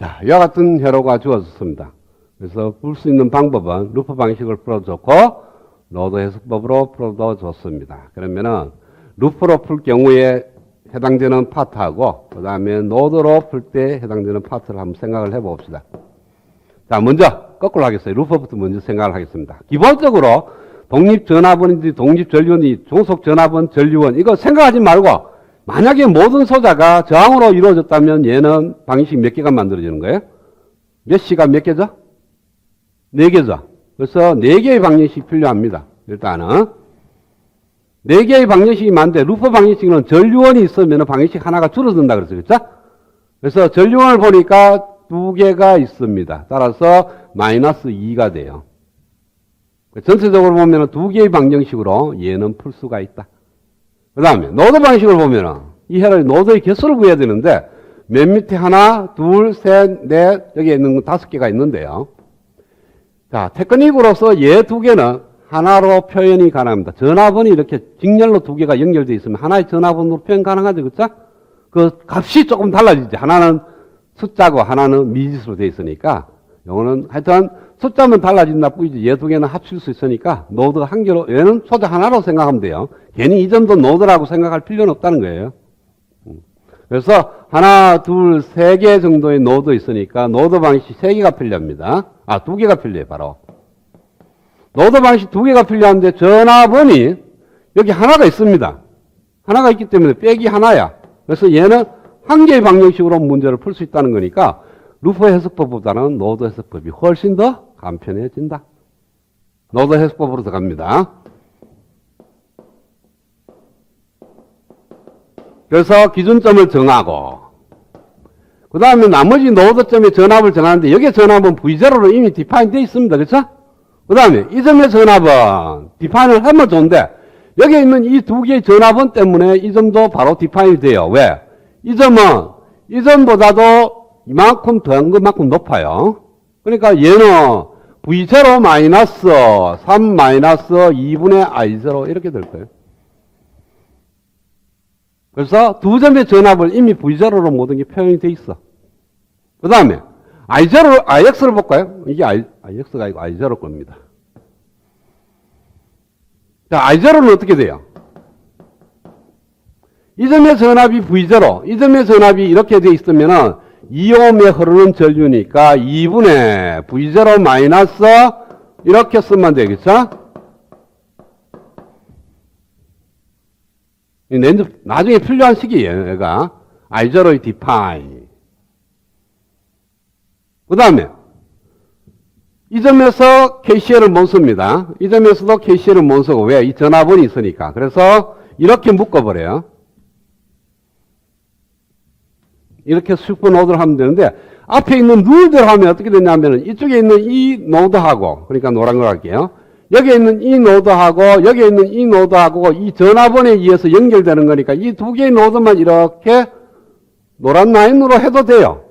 자, 이와 같은 회로가 주어졌습니다. 그래서 풀 수 있는 방법은 루프 방식을 풀어줬고 노드 해석법으로 풀어도 좋습니다. 그러면은 루프로 풀 경우에 해당되는 파트하고 그 다음에 노드로 풀 때 해당되는 파트를 한번 생각을 해봅시다. 자, 먼저 거꾸로 하겠어요. 루프부터 먼저 생각을 하겠습니다. 기본적으로 독립전압원인지 독립전류원이 종속전압원, 전류원 이거 생각하지 말고 만약에 모든 소자가 저항으로 이루어졌다면 얘는 방식 몇 개가 만들어지는 거예요? 몇 시가 몇 개죠? 4개죠. 그래서 4개의 방정식이 필요합니다. 일단은 4개의 방정식이 많은데 루프 방정식은 전류원이 있으면 방정식 하나가 줄어든다 그랬어요. 그렇죠? 그래서 전류원을 보니까 2개가 있습니다. 따라서 마이너스 2가 돼요. 전체적으로 보면 2개의 방정식으로 얘는 풀 수가 있다. 그 다음에 노드 방식을 보면은 이 해를 노드의 개수를 구해야 되는데 맨 밑에 하나, 둘, 셋, 넷 여기에 있는 건 5개가 있는데요. 자, 테크닉으로서 얘 2개는 하나로 표현이 가능합니다. 전압원이 이렇게 직렬로 2개가 연결되어 있으면 하나의 전압원으로 표현 가능하죠. 그렇죠? 그 값이 조금 달라지지. 하나는 숫자고 하나는 미지수로 되어 있으니까 요거는 하여튼 숫자만 달라진다 뿐이지 얘 2개는 합칠 수 있으니까 노드 한 개로 얘는 소자 하나로 생각하면 돼요. 괜히 이 점도 노드라고 생각할 필요는 없다는 거예요. 그래서 하나, 둘, 3개 정도의 노드 있으니까 노드 방식 3개가 필요합니다. 2개가 필요해요. 바로 노드 방식 2개가 필요한데 전압원이 여기 하나가 있습니다. 하나가 있기 때문에 빼기 하나야. 그래서 얘는 한 개의 방정식으로 문제를 풀 수 있다는 거니까 루프 해석법보다는 노드 해석법이 훨씬 더 간편해진다. 노드 해석법으로 들어갑니다. 그래서 기준점을 정하고 그 다음에 나머지 노드점의 전압을 정하는데 여기에 전압은 V0로 이미 디파인 되어 있습니다. 그렇죠? 그 다음에 이 점의 전압은 디파인을 하면 좋은데 여기에 있는 이 2개의 전압은 때문에 이 점도 바로 디파인이 돼요. 왜? 이 점은 이 점보다도 이만큼 더한 것만큼 높아요. 그러니까 얘는 V0 마이너스 3 마이너스 2분의 I0 이렇게 될 거예요. 그래서 2점의 전압을 이미 V0로 모든 게 표현이 돼 있어. 그 다음에 IX를 볼까요? 이게 IX가 아니고 I0 겁니다. 자, I0는 어떻게 돼요? 이 점의 전압이 V0, 이 점의 전압이 이렇게 돼 있으면은 2옴에 흐르는 전류니까 2분의 V0 마이너스 이렇게 쓰면 되겠죠? 나중에 필요한 식이에요, 얘가. I0의 define. 그 다음에 이 점에서 KCL을 못 씁니다. 이 점에서도 KCL을 못 쓰고 왜? 이 전압원이 있으니까. 그래서 이렇게 묶어버려요. 이렇게 슈퍼노드를 하면 되는데 앞에 있는 룰대로 하면 어떻게 되냐면 이쪽에 있는 이 노드하고 그러니까 노란 걸 할게요. 여기에 있는 이 노드하고 여기에 있는 이 노드하고 이 전압원에 의해서 연결되는 거니까 이 2개의 노드만 이렇게 노란 라인으로 해도 돼요.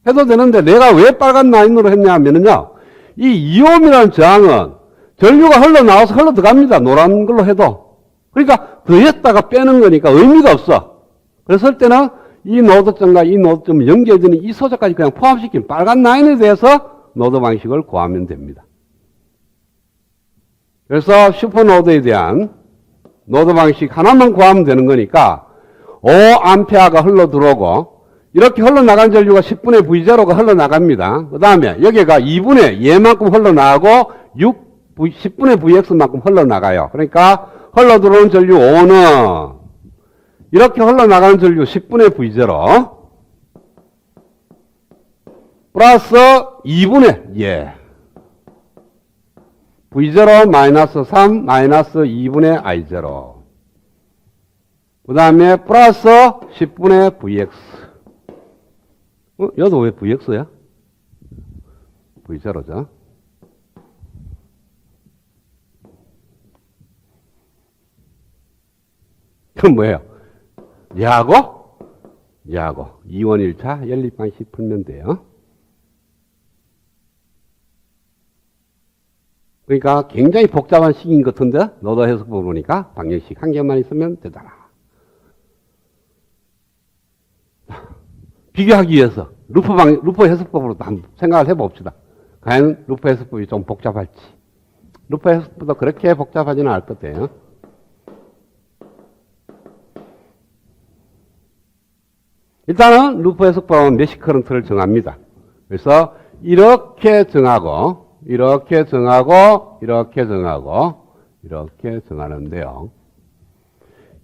해도 되는데 내가 왜 빨간 라인으로 했냐 하면은요. 이 2옴이라는 저항은 전류가 흘러나와서 흘러 들어갑니다. 노란 걸로 해도. 그러니까 더했다가 빼는 거니까 의미가 없어. 그랬을 때는 이 노드점과 이 노드점 연결되는 이 소자까지 그냥 포함시킨 빨간 라인에 대해서 노드 방식을 구하면 됩니다. 그래서 슈퍼노드에 대한 노드 방식 하나만 구하면 되는 거니까 5A가 흘러 들어오고 이렇게 흘러나간 전류가 10분의 V0가 흘러나갑니다. 그 다음에 여기가 2분의 얘만큼 흘러나가고 10분의 Vx만큼 흘러나가요. 그러니까 흘러들어오는 전류 5는 이렇게 흘러나가는 전류 10분의 V0 플러스 2분의 V0 마이너스 3 마이너스 2분의 I0 그 다음에 플러스 10분의 Vx 여기도 왜 Vx야? V0죠. 그럼 뭐예요? 얘하고 2원 1차 연립 방식 풀면 돼요. 그러니까 굉장히 복잡한 식인 것 같은데 노드 해석법 보니까 방정식 한 개만 있으면 되더라. 비교하기 위해서 루프 해석법으로도 한번 생각을 해봅시다. 과연 루프 해석법이 좀 복잡할지. 루프 해석법도 그렇게 복잡하지는 않을 것 같아요. 일단은 루프 해석법은 메시 커런트를 정합니다. 그래서 이렇게 정하고, 이렇게 정하고, 이렇게 정하고, 이렇게 정하는데요.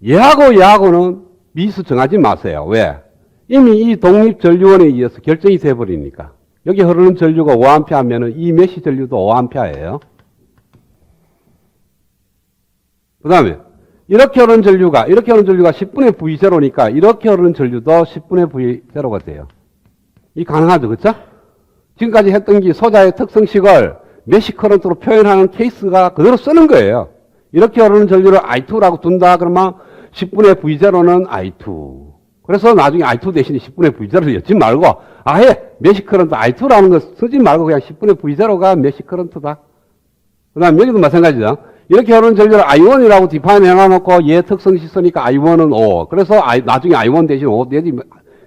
얘하고 얘하고는 미수 정하지 마세요. 왜? 이미 이 독립전류원에 의해서 결정이 돼버리니까. 여기 흐르는 전류가 5A 하면은 이 메시 전류도 5A예요. 그 다음에 이렇게 흐르는 전류가 10분의 V0니까 이렇게 흐르는 전류도 10분의 V0가 돼요. 이 가능하죠. 그쵸? 지금까지 했던 게 소자의 특성식을 메시 커런트로 표현하는 케이스가 그대로 쓰는 거예요. 이렇게 흐르는 전류를 I2라고 둔다 그러면 10분의 V0는 I2. 그래서 나중에 I2 대신에 10분의 V0를 엮지 말고 아예 메시 커런트 I2라는 거 쓰지 말고 그냥 10분의 V0가 메시 커런트다. 그 다음 여기도 마찬가지죠. 이렇게 흐르는 전류를 I1이라고 디파인 해놔놓고 얘 특성식 쓰니까 I1은 5. 그래서 나중에 I1 대신 5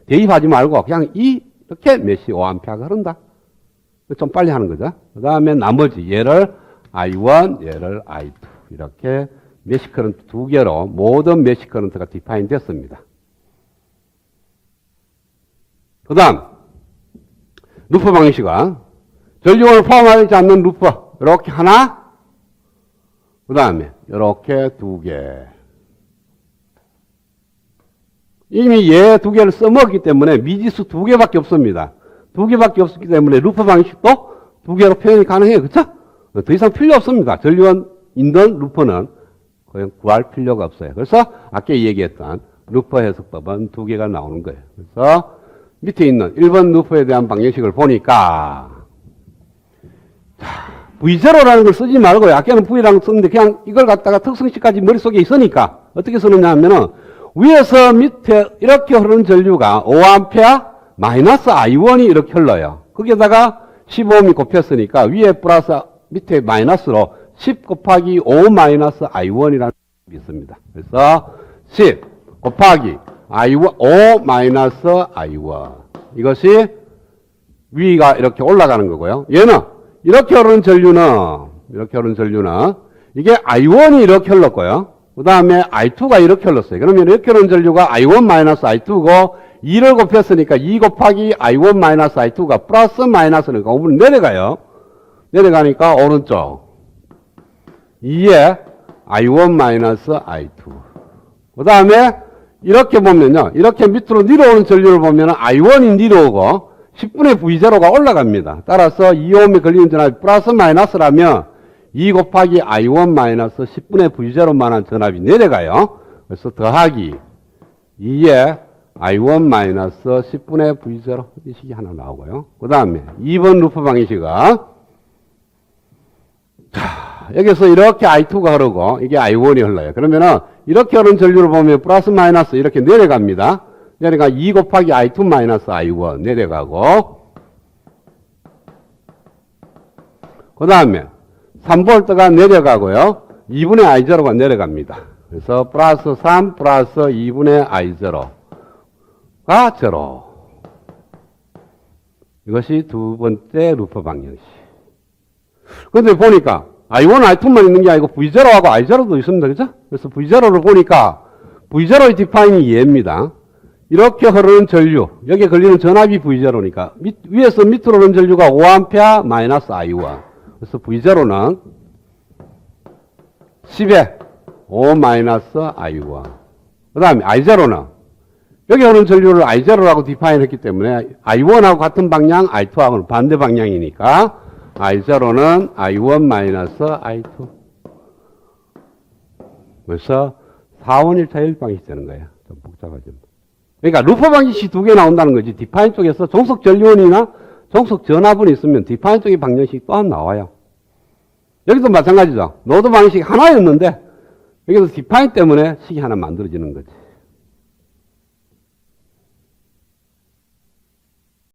대입하지 말고 그냥 이렇게 메시 5A가 흐른다. 좀 빨리 하는 거죠. 그 다음에 나머지 얘를 I1, 얘를 I2 이렇게 메시 커런트 두 개로 모든 메시 커런트가 디파인 됐습니다. 그 다음 루프 방식은 전류원을 포함하지 않는 루프 이렇게 하나, 그 다음에 이렇게 두 개. 이미 얘 두 개를 써먹었기 때문에 미지수 두 개밖에 없습니다. 두 개밖에 없기 때문에 루프 방식도 두 개로 표현이 가능해요. 그쵸? 더 이상 필요 없습니다. 전류원 있는 루프는 그냥 구할 필요가 없어요. 그래서 아까 얘기했던 루프 해석법은 두 개가 나오는 거예요. 그래서 밑에 있는 1번 루프에 대한 방정식을 보니까 V0라는 걸 쓰지 말고요. 아까는 V라는 걸 썼는데 그냥 이걸 갖다가 특성식까지 머릿속에 있으니까 어떻게 쓰느냐 하면은 위에서 밑에 이렇게 흐르는 전류가 5A 마이너스 I1이 이렇게 흘러요. 거기에다가 15ohm이 곱혔으니까 위에 플러스 밑에 마이너스로 10 곱하기 5 마이너스 I1이라는 게 있습니다. 그래서 10 곱하기 I1, 5 마이너스 I1. 이것이 위가 이렇게 올라가는 거고요. 얘는 이렇게 흐르는 전류는 이게 I1이 이렇게 흘렀고요. 그 다음에 I2가 이렇게 흘렀어요. 그러면 이렇게 흐르는 전류가 I1 마이너스 I2고 2를 곱했으니까 2 곱하기 I1 마이너스 I2가 플러스 마이너스니까 5분 내려가요. 내려가니까 오른쪽 2에 I1 마이너스 I2. 그 다음에 이렇게 보면요. 이렇게 밑으로 내려오는 전류를 보면 I1이 내려오고 10분의 V0가 올라갑니다. 따라서 2ohm에 걸리는 전압이 플러스 마이너스라면 2 곱하기 I1 마이너스 10분의 V0만한 전압이 내려가요. 그래서 더하기 2에 I1 마이너스 10분의 V0 이 식이 하나 나오고요. 그 다음에 2번 루프 방식은 여기서 이렇게 I2가 흐르고 이게 I1이 흘러요. 그러면은 이렇게 흐르는 전류를 보면 플러스 마이너스 이렇게 내려갑니다. 내려가 2 곱하기 I2 마이너스 I1 내려가고 그 다음에 3V가 내려가고요. 2분의 I0가 내려갑니다. 그래서 플러스 3 플러스 2분의 I0가 0. 이것이 두 번째 루프 방정식. 그런데 보니까 I1, I2만 있는 게 아니고 V0하고 I0도 있습니다. 그죠? 그래서 V0를 보니까 V0의 디파인이 얘입니다. 이렇게 흐르는 전류, 여기에 걸리는 전압이 V0니까 위에서 밑으로 흐르는 전류가 5A 마이너스 I1. 그래서 V0는 10에 5 마이너스 I1. 그 다음에 I0는 여기 흐르는 전류를 I0라고 디파인 했기 때문에 I1하고 같은 방향, I2하고는 반대 방향이니까 I0는 I1 마이너스 I2. 그래서 4원 1차 일방식이 되는 거예요. 좀 복잡하지만. 그러니까 루프 방정식이 두 개 나온다는 거지. 디파인 쪽에서 종속 전류원이나 종속 전압은 있으면 디파인 쪽의 방정식이 또한 나와요. 여기도 마찬가지죠. 노드 방식이 하나였는데 여기서 디파인 때문에 식이 하나 만들어지는 거지.